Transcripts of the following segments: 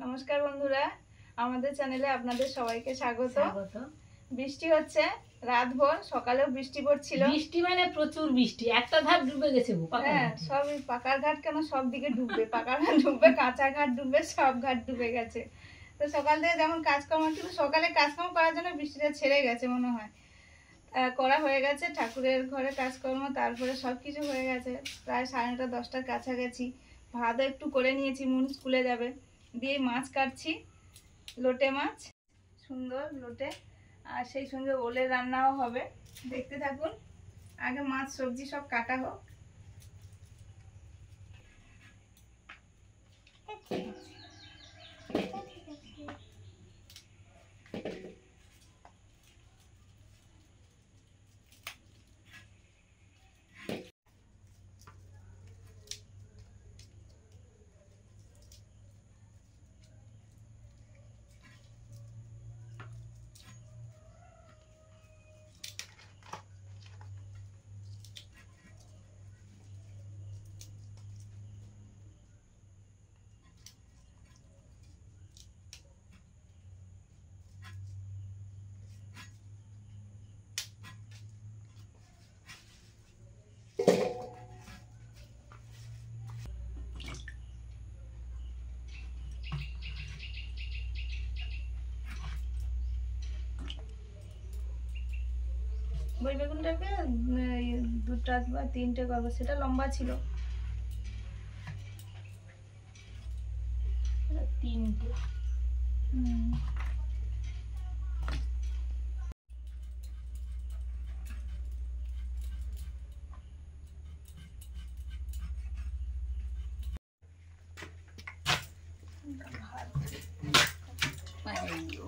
নমস্কার বন্ধুরা, আমাদের চ্যানেলে আপনাদের সবাইকে স্বাগত। বৃষ্টি হচ্ছে রাতভর, সকালেও বৃষ্টি পড়ছিল। বৃষ্টি মানে প্রচুর বৃষ্টি, একটা ঘাট ডুবে গেছে। হ্যাঁ, সব পাকার ঘাট কেন সব দিকে ডুববে, পাকার ঘাট ডুববে, কাঁচা ঘাট ডুববে, সব ঘাট ডুবে গেছে। তো সকাল থেকে যেমন কাজকর্ম ছিল, সকালে কাজকর্ম করার জন্য বৃষ্টিটা ছেড়ে গেছে মনে হয়। করা হয়ে গেছে ঠাকুরের ঘরে কাজকর্ম, তারপরে সব কিছু হয়ে গেছে। প্রায় 9:30 10টার কাছাকাছি ভাতও একটু করে নিয়েছি, মুন স্কুলে যাবে। দিয়ে মাছ কাটছি, লোটে মাছ, সুন্দর লোটে, আর সেই সঙ্গে ওলের রান্নাও হবে। দেখতে থাকুন। আগে মাছ সবজি সব কাটা হোক। বই বেগুনটাকে 2টা বা 3টে করবো, সেটা লম্বা ছিল। 3টে।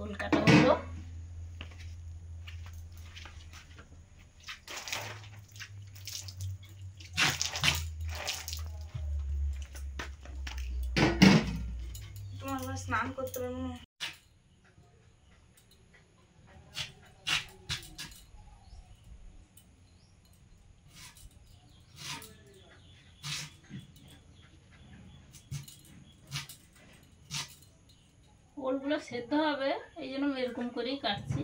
ওল কাটা হলো। তোমার স্নান করতে পারবো না। ওলগুলো সেদ্ধ হবে, এই জন্য এরকম করেই কাটছি।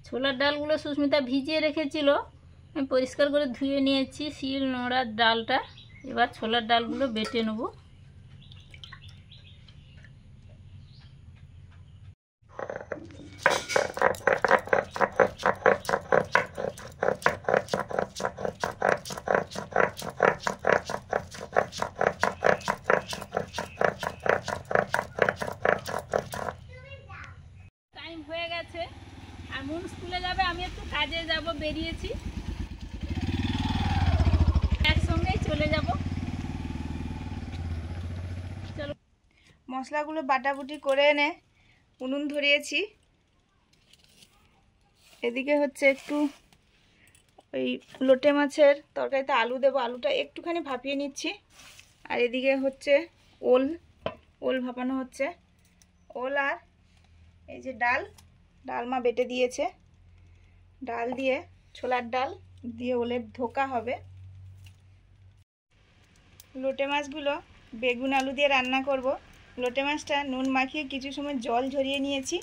ছোলার ডালগুলো সুস্মিতা ভিজিয়ে রেখেছিল, আমি পরিষ্কার করে ধুয়ে নিয়েছি শিল নোড়ার ডালটা। এবার ছোলার ডালগুলো বেটে নেব। টাইম হয়ে গেছে, আর মুন স্কুলে যাবে, আমি একটু কাজে যাব, বেরিয়েছি, একসঙ্গেই চলে যাব। চলো। মশলাগুলো বাটাবুটি করে এনে উনুন ধরিয়েছি। এদিকে হচ্ছে একটু ওই লোটে মাছের তরকারিতে আলু দেবো, আলুটা একটুখানি ভাপিয়ে নিচ্ছি। আর এদিকে হচ্ছে ওল ভাপানো হচ্ছে। ওল আর এই যে ডাল মা বেটে দিয়েছে, ডাল দিয়ে ছোলার ডাল দিয়ে ওলের ধোকা হবে। লোটে মাছগুলো বেগুন আলু দিয়ে রান্না করব। লোটে মাছটা নুন মাখিয়ে কিছু সময় জল ঝরিয়ে নিয়েছি।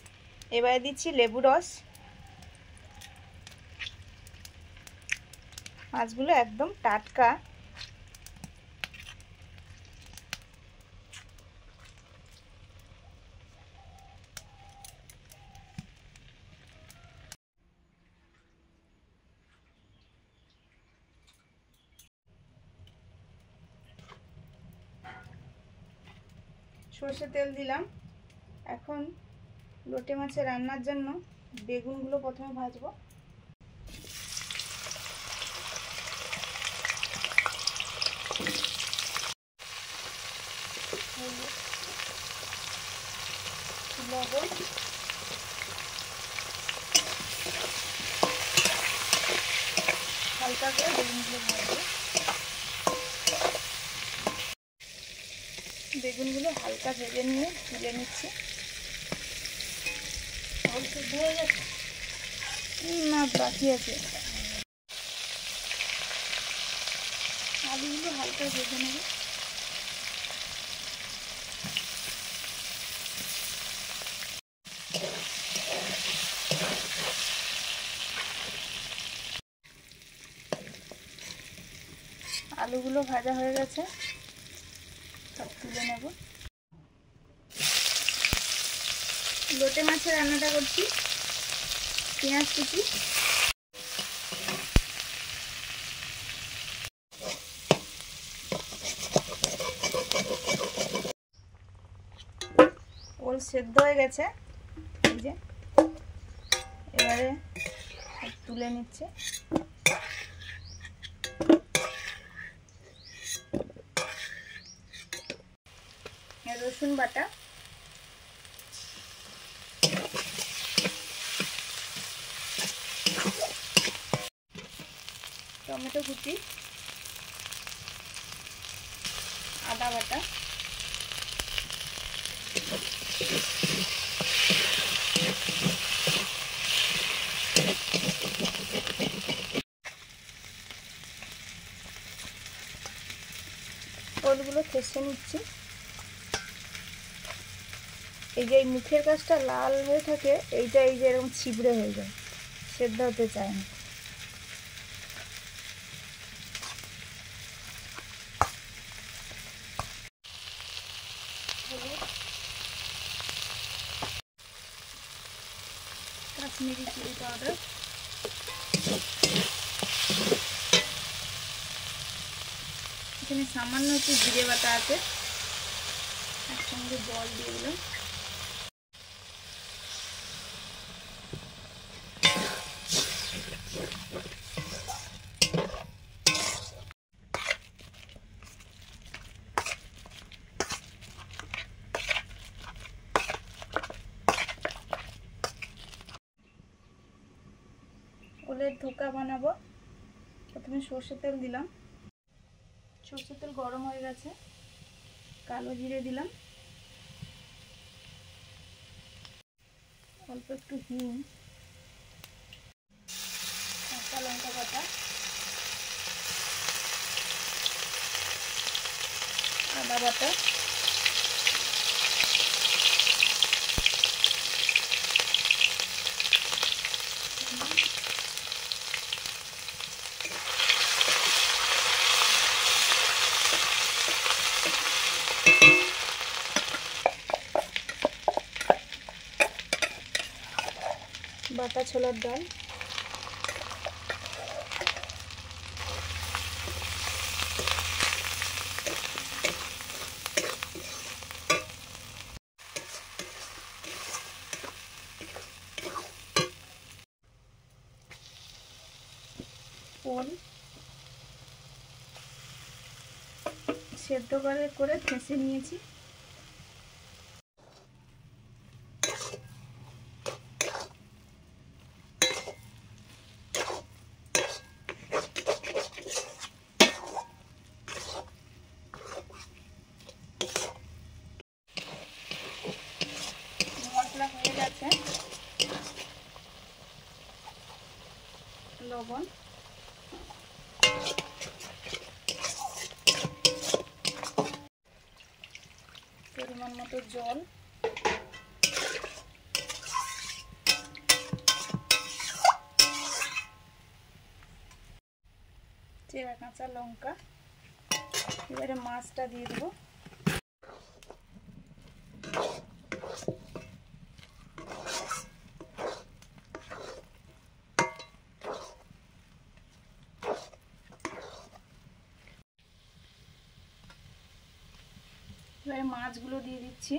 এবারে দিচ্ছি লেবু রস। মাছগুলো একদম টাটকা। সর্ষে তেল দিলাম। এখন লোটে মাছের রান্নার জন্য বেগুনগুলো প্রথমে ভাজবো। লবণ, হালকা করে বেগুনগুলো ভাজবো। বেগুনগুলো হালকা ভেজে নিয়ে তুলে নিচ্ছি। হয়ে গেছে না, বাকি আছে। আলুগুলো হালকা ভেজে নেব। আলুগুলো ভাজা হয়ে গেছে, সব তুলে নেব। লোটে মাছের রান্নাটা করছি। পেঁয়াজ কুচি, ওল সেদ্ধ হয়ে গেছে, এই যে এবারে তুলে নিচ্ছে। রসুন বাটা, টমেটো কুচি, আদা বাটা, ওলগুলো থেসে নিচ্ছি। এই যে মুখের কাছটা লাল হয়ে থাকে, এইটা এই যে এরকম ছিবড়ে হয়ে যায়, সেদ্ধ হতে চায় না। কাশ্মীরি চিলি পাউডার, এখানে সামান্য একটু জিরে বাটা আছে, একসঙ্গে জল দিয়ে দিলাম। ওলের ধোকা বানাবো। প্রথমে সর্ষের তেল দিলাম, সর্ষের তেল গরম হয়ে গেছে, কালো জিরে দিলাম, অল্প একটু হিং, কাঁচা লঙ্কা বাটা, আদা বাটা, বাটা ছোলার ডাল, ওল সেদ্ধ করে থেসে নিয়েছি। মশলা হয়ে গেছে, লবণ, পরিমাণ মতো জল, চেরা কাঁচা লঙ্কা। এবারে মাছটা দিয়ে দেবো। এবারে মাছগুলো দিয়ে দিচ্ছি।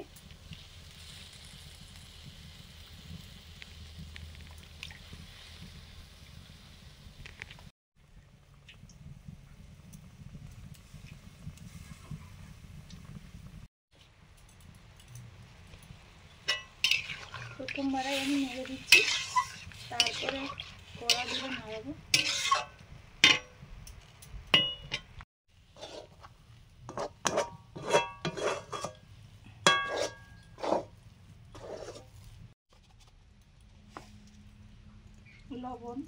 প্রথমবারে আমি নেড়ে দিচ্ছি, তারপরে কড়া দিয়ে নাড়াবো। লবণ,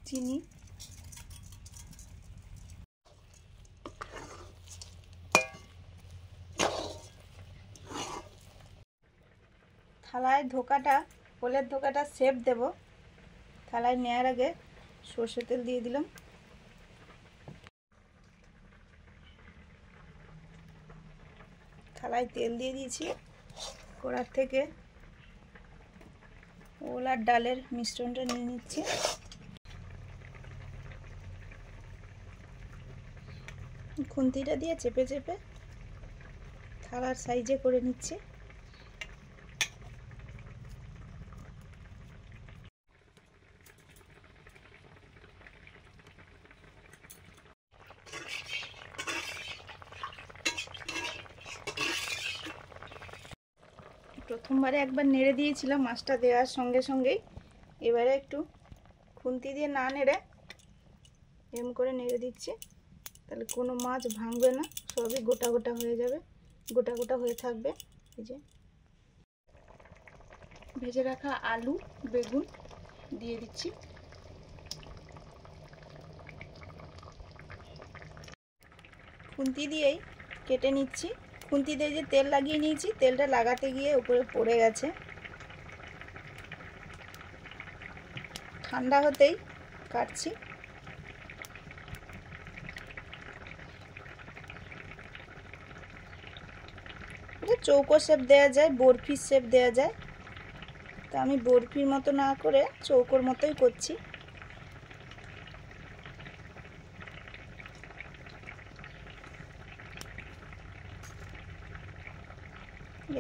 চিনি, থালায় ধোকাটা, ওলের ধোকাটা শেপ দেব। থালায় নেওয়ার আগে সর্ষের তেল দিয়ে দিলাম। থালায় তেল দিয়ে দিয়েছি। কড়ার থেকে ওল আর ডালের মিশ্রণটা নিয়ে নিচ্ছি। খুন্তিটা দিয়ে চেপে চেপে থালার সাইজে করে নিচ্ছি। প্রথমবারে একবার নেড়ে দিয়েছিলাম মাছটা দেওয়ার সঙ্গে সঙ্গেই। এবারে একটু খুন্তি দিয়ে না নেড়ে এরম করে নেড়ে দিচ্ছি, তাহলে কোনো মাছ ভাঙবে না, সবই গোটা গোটা হয়ে যাবে, গোটা গোটা হয়ে থাকবে। এই যে ভেজে রাখা আলু বেগুন দিয়ে দিচ্ছি। খুন্তি দিয়েই কেটে নিচ্ছি। খুন্তি দিয়ে যে তেল লাগিয়ে নিয়েছি, তেলটা লাগাতে গিয়ে উপরে পড়ে গেছে। ঠান্ডা হতেই কাটছি। চৌকো শেপ দেওয়া যায়, বরফির শেপ দেওয়া যায়, তা আমি বরফির মতো না করে চৌকোর মতোই করছি।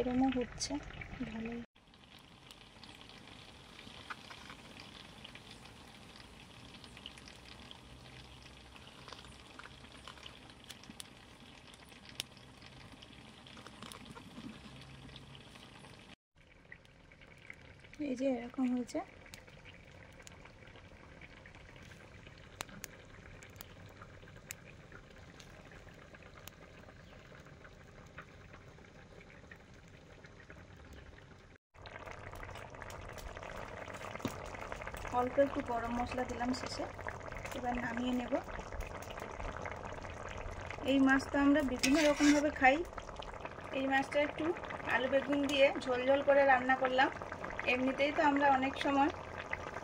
এরমও হচ্ছে ভালোই। এই যে এরকম হয়েছে। অল্প একটু গরম মশলা দিলাম শেষে। এবার নামিয়ে নেব। এই মাছটা আমরা বিভিন্ন রকমভাবে খাই। এই মাছটা একটু আলু বেগুন দিয়ে ঝোল ঝোল করে রান্না করলাম। এমনিতেই তো আমরা অনেক সময়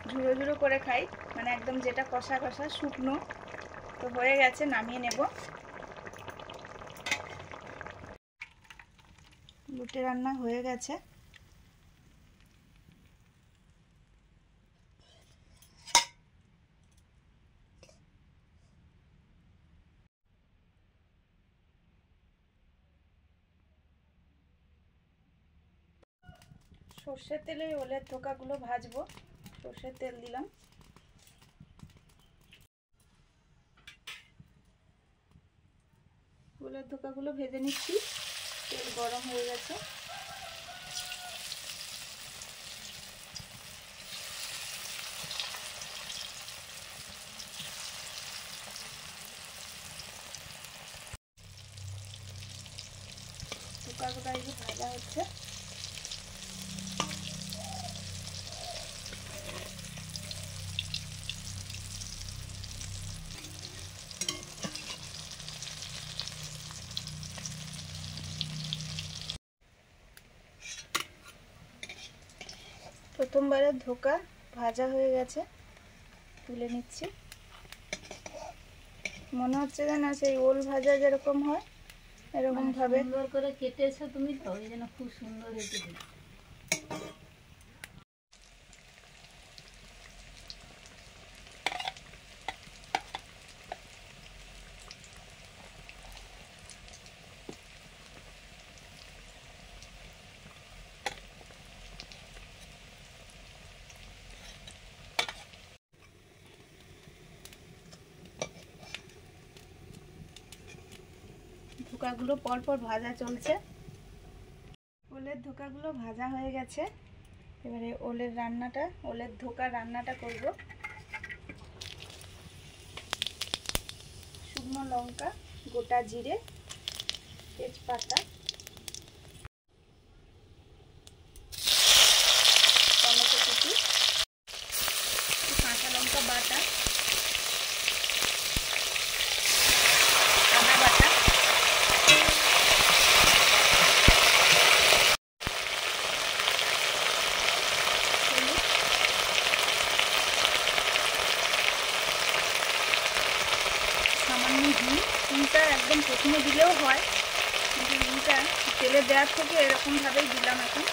ঝুড়ো ঝুড়ো করে খাই, মানে একদম যেটা কষা কষা শুকনো। তো হয়ে গেছে, নামিয়ে নেব। লুটে রান্না হয়ে গেছে। সর্ষের তেলে ওলের থোকাগুলো ভাজবো। সর্ষের তেল দিলাম। ওলের থোকাগুলো ভেজে নিচ্ছি। তেল গরম হয়ে গেছে। থোকাগুলো এই যে ভাজা হচ্ছে। প্রথমবারের ধোকা ভাজা হয়ে গেছে, তুলে নিচ্ছি। মনে হচ্ছে যেন সেই ওল ভাজা যেরকম হয় এরকম ভাবে সুন্দর করে কেটেছো তুমি, তো ওই জন্য খুব সুন্দর হয়েছে। ধোকাগুলো পরপর ভাজা চলছে। ওলের ধোকাগুলো ভাজা হয়ে গেছে। এবারে ওলের ধোকা রান্নাটা করব। শুকনো লঙ্কা, গোটা জিরে, তেজপাতা, টমেটো কুচি, কাঁচা লঙ্কা বাটা, আদা বাটা, সামান্য ঘি। ঘিটা একদম প্রথমে দিলেও হয়, কিন্তু ঘিটা তেলে দেওয়ার থেকে এরকমভাবেই দিলাম এখন।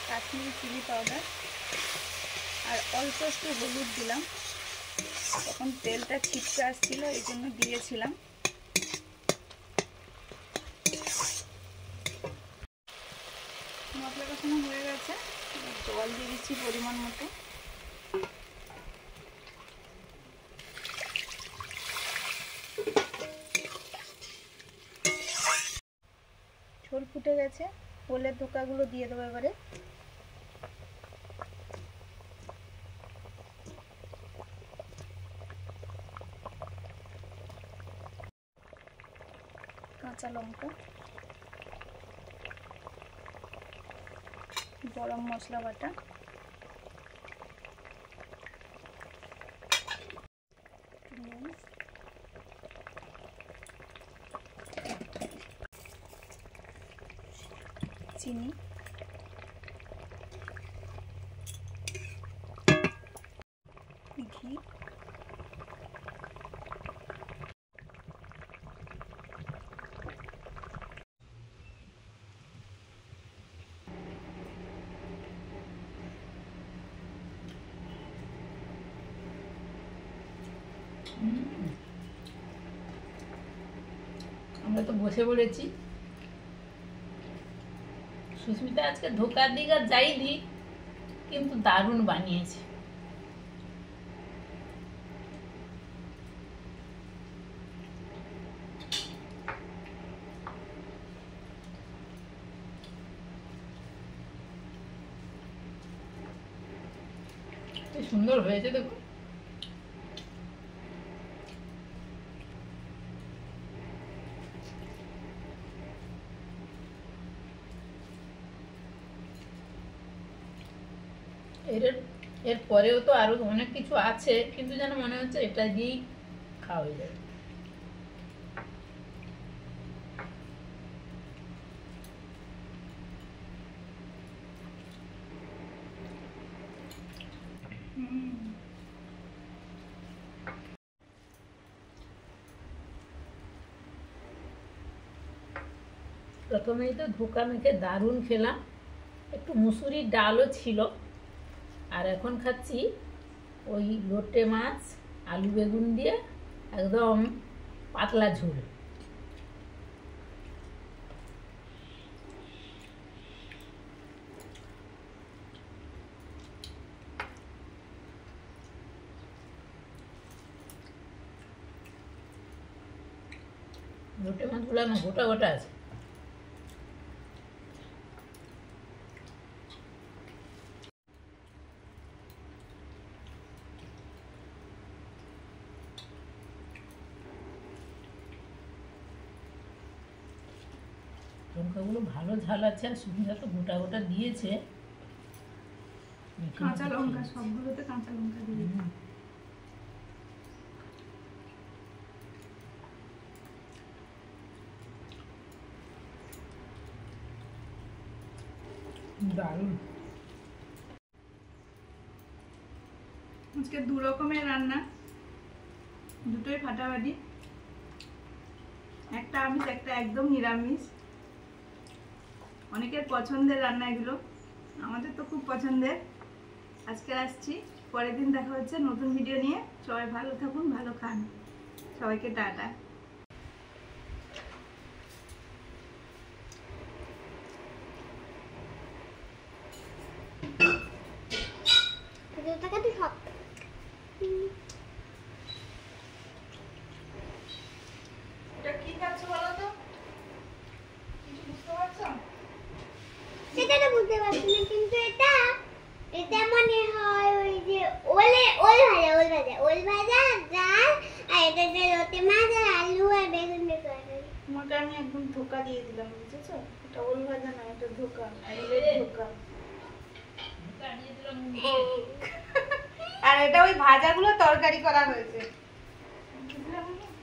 কাশ্মীরি চিলি পাউডার আর অল্প একটু হলুদ দিলাম, তখন তেলটা ছিটকে আসছিল এই জন্য দিয়েছিলাম। মশলা কষানো হয়ে গেছে, জল দিয়ে দিচ্ছি পরিমাণ মতো। ঝোল ফুটে গেছে, ওলের ধোকাগুলো দিয়ে দেবো এবারে। কাঁচা লঙ্কা, গরম মশলা বাটা, চিনি, ঘি, আমরা তো বসে পড়েছি। সুস্মিতা আজকে ধোকার দিক আর যাই দিক, কিন্তু দারুণ বানিয়েছে। কি সুন্দর হয়েছে দেখুন। এর পরেও তো আরো অনেক কিছু আছে, কিন্তু যেন মনে হচ্ছে এটা দিয়েই খাওয়া হয়ে যাবে। প্রথমেই তো ধোকা মেখে দারুণ খেলাম, একটু মুসুরির ডালও ছিল। আর এখন খাচ্ছি ওই লোটে মাছ আলু বেগুন দিয়ে একদম পাতলা ঝোল। লোটে মাছগুলো আমার গোটা গোটা আছে। লঙ্কাগুলো ভালো ঝাল আছে, আর সুবিধা তো গোটা গোটা দিয়েছে। কাঁচা লঙ্কা, সবগুলোতে কাঁচা লঙ্কা দিয়ে দারুণ। আজকে দু রকমের রান্না, দুটোই ফাটাফাটি। একটা আমিষ, একটা একদম নিরামিষ। অনেকের পছন্দের রান্না এগুলো, আমাদের তো খুব পছন্দের। আজকে আসছি, পরের দিন দেখা হচ্ছে নতুন ভিডিও নিয়ে। সবাই ভালো থাকুন, ভালো খান। সবাইকে টাটা। এটা কি খাচ্ছ বলো তো? ভাজা, ওল ভাজা, ডাল, আর এটাতে লোটে মাছ আর আলু আর বেগুন দিয়ে তরকারি। তোমাকে আমি একদম ধোকা দিয়ে দিলাম, বুঝেছো? এটা ওল ভাজা না, এটা ধোকা, ধোকা। আর এটা ওই ভাজাগুলো তরকারি করা হয়েছে।